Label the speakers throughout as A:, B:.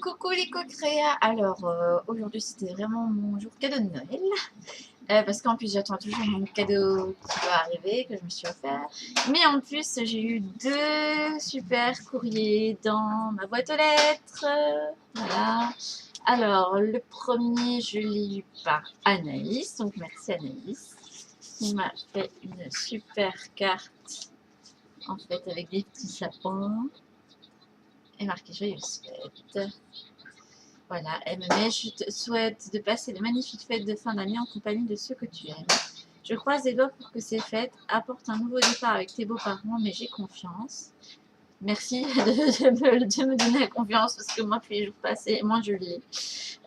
A: Coucou les co-créas. Alors aujourd'hui c'était vraiment mon jour cadeau de Noël. Parce qu'en plus j'attends toujours mon cadeau qui doit arriver, que je me suis offert. Mais en plus j'ai eu deux super courriers dans ma boîte aux lettres. Voilà. Alors le premier je l'ai eu par Anaïs, donc merci Anaïs. Qui m'a fait une super carte en fait avec des petits sapins et marqué joyeuse fête. Voilà, elle me met, je te souhaite de passer de magnifiques fêtes de fin d'année en compagnie de ceux que tu aimes. Je croise les doigts pour que ces fêtes apportent un nouveau départ avec tes beaux-parents, mais j'ai confiance. Merci de me donner la confiance parce que moi, plus les jours passés, moins je l'ai.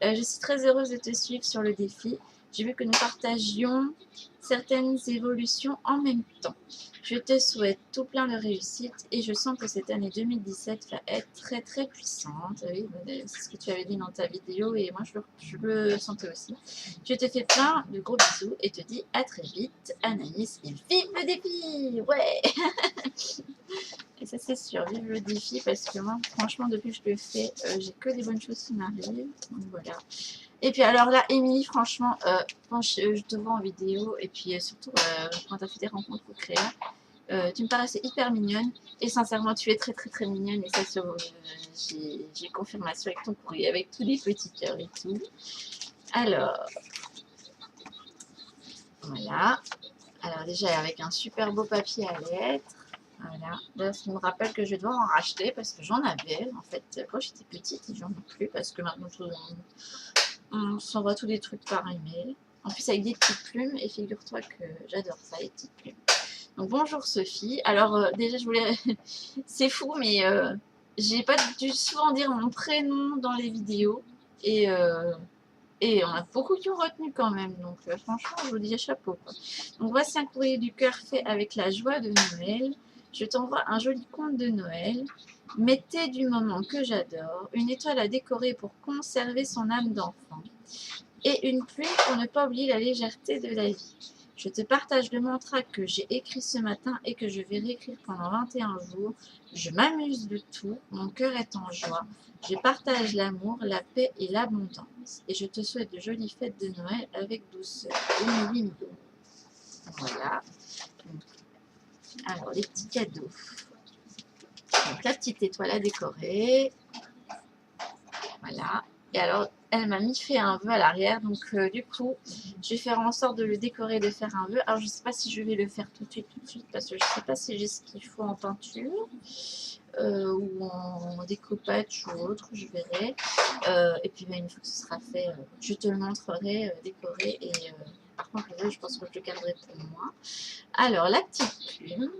A: Je suis très heureuse de te suivre sur le défi. J'ai vu que nous partagions certaines évolutions en même temps. Je te souhaite tout plein de réussite et je sens que cette année 2017 va être très très puissante. Oui, c'est ce que tu avais dit dans ta vidéo et moi je le sentais aussi. Je te fais plein de gros bisous et te dis à très vite, Anaïs, et vive le défi! Ouais! Et ça c'est sûr, vive le défi parce que moi franchement depuis que je le fais, j'ai que des bonnes choses qui m'arrivent. Donc voilà. Et puis alors là, Émilie, franchement, quand je te vois en vidéo et puis surtout quand tu as fait des rencontres au Créa, tu me paraissais hyper mignonne et sincèrement tu es très très très mignonne et ça j'ai confirmation avec ton courrier, avec tous les petits cœurs et tout. Alors, voilà. Alors déjà avec un super beau papier à lettres. Voilà. Là, ça me rappelle que je vais devoir en racheter parce que j'en avais en fait quand j'étais petite et j'en ai plus parce que maintenant on s'envoie tous les trucs par email. En plus avec des petites plumes et figure-toi que j'adore ça, les petites plumes. Donc bonjour Sophie. Alors déjà je voulais... c'est fou mais j'ai pas dû souvent dire mon prénom dans les vidéos et on a beaucoup qui ont retenu quand même. Donc franchement je vous dis chapeau quoi. Donc voici un courrier du cœur fait avec la joie de Noël. Je t'envoie un joli conte de Noël. Mettez du moment que j'adore, une étoile à décorer pour conserver son âme d'enfant et une plume pour ne pas oublier la légèreté de la vie. Je te partage le mantra que j'ai écrit ce matin et que je vais réécrire pendant 21 jours. Je m'amuse de tout, mon cœur est en joie. Je partage l'amour, la paix et l'abondance. Et je te souhaite de jolies fêtes de Noël avec douceur. Émilie Mido. Voilà. Alors, les petits cadeaux. Donc, la petite étoile à décorer. Voilà. Et alors, elle m'a mis fait un vœu à l'arrière. Donc, du coup, je vais faire en sorte de le décorer, de faire un vœu. Alors, je ne sais pas si je vais le faire tout de suite, parce que je ne sais pas si j'ai ce qu'il faut en peinture ou en découpage ou autre, je verrai. Et puis, une fois que ce sera fait, je te le montrerai décoré. Et par contre, le vœu, je pense que je le garderai pour moi. Alors, la petite plume.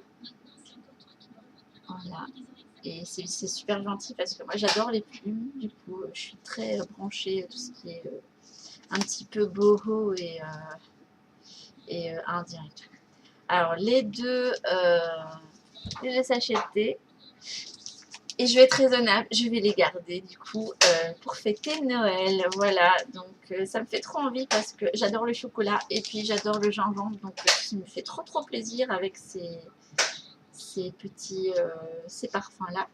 A: Voilà. Et c'est super gentil parce que moi j'adore les plumes, du coup je suis très branchée tout ce qui est un petit peu boho et indien et tout. Alors les deux, je les ai achetés et je vais être raisonnable, je vais les garder du coup pour fêter Noël. Voilà, donc ça me fait trop envie parce que j'adore le chocolat et puis j'adore le gingembre, donc ça me fait trop trop plaisir avec ces parfums là.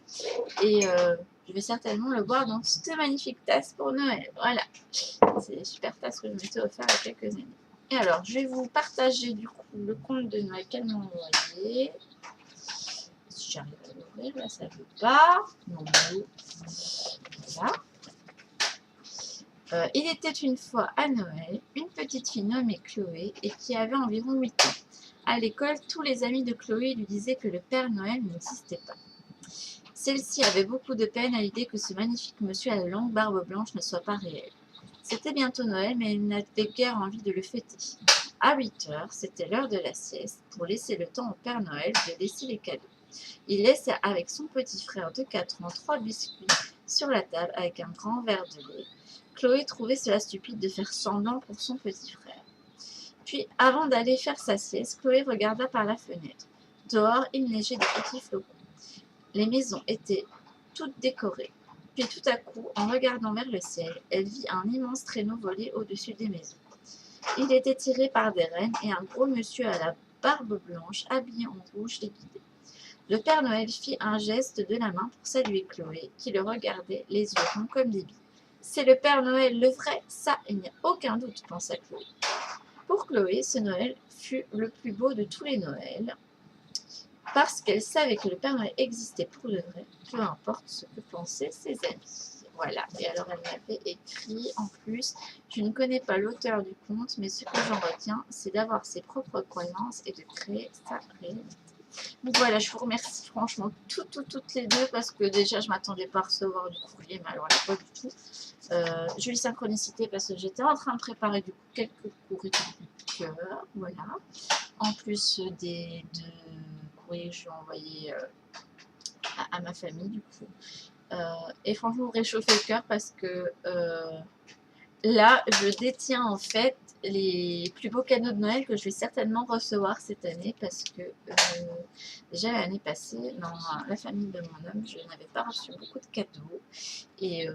A: Et je vais certainement le boire dans cette magnifique tasse pour Noël. Voilà, c'est des super tasses que je m'étais offert il y a quelques années. Et alors, je vais vous partager du coup le conte de Noël qu'elle m'a envoyé. Si j'arrive à l'ouvrir, là ça ne veut pas. Non, voilà. Il était une fois à Noël une petite fille nommée Chloé et qui avait environ 8 ans. À l'école, tous les amis de Chloé lui disaient que le Père Noël n'existait pas. Celle-ci avait beaucoup de peine à l'idée que ce magnifique monsieur à la longue barbe blanche ne soit pas réel. C'était bientôt Noël, mais elle n'avait guère envie de le fêter. À 8 heures, c'était l'heure de la sieste, pour laisser le temps au Père Noël de laisser les cadeaux. Il laissa avec son petit frère de 4 ans 3 biscuits sur la table avec un grand verre de lait. Chloé trouvait cela stupide de faire semblant pour son petit frère. Puis, avant d'aller faire sa sieste, Chloé regarda par la fenêtre. Dehors, il neigeait de petits flocons. Les maisons étaient toutes décorées. Puis tout à coup, en regardant vers le ciel, elle vit un immense traîneau voler au-dessus des maisons. Il était tiré par des rennes et un gros monsieur à la barbe blanche, habillé en rouge, les guidait. Le Père Noël fit un geste de la main pour saluer Chloé, qui le regardait, les yeux ronds comme des billes. C'est le Père Noël le vrai, ça, il n'y a aucun doute, pensa Chloé. Pour Chloé, ce Noël fut le plus beau de tous les Noëls, parce qu'elle savait que le Père Noël existait pour de vrai, peu importe ce que pensaient ses amis. Voilà, et alors elle m'avait écrit en plus, je ne connais pas l'auteur du conte, mais ce que j'en retiens, c'est d'avoir ses propres croyances et de créer sa réalité. Donc voilà, je vous remercie franchement toutes les deux, parce que déjà je m'attendais pas à recevoir du courrier, mais alors là pas du tout. Jolie synchronicité parce que j'étais en train de préparer du coup quelques courriers de cœur, voilà. En plus de courriers que je vais envoyer à ma famille du coup. Et franchement, vous réchauffez le cœur parce que là, je détiens en fait les plus beaux cadeaux de Noël que je vais certainement recevoir cette année parce que déjà l'année passée, dans la famille de mon homme, je n'avais pas reçu beaucoup de cadeaux et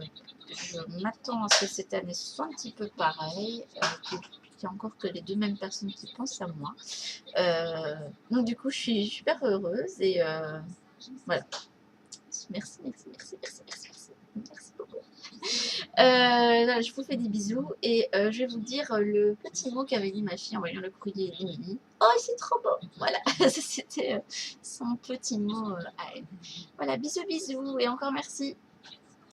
A: je m'attends à ce que cette année soit un petit peu pareil, qu'il y a encore que les deux mêmes personnes qui pensent à moi. Donc du coup, je suis super heureuse et voilà. Merci, merci, merci, merci, merci, merci. Merci beaucoup. Je vous fais des bisous et je vais vous dire le petit mot qu'avait dit ma fille en voyant le courrier d'Emilie. Oh, c'est trop beau! Voilà, c'était son petit mot à elle. Voilà, bisous, bisous et encore merci.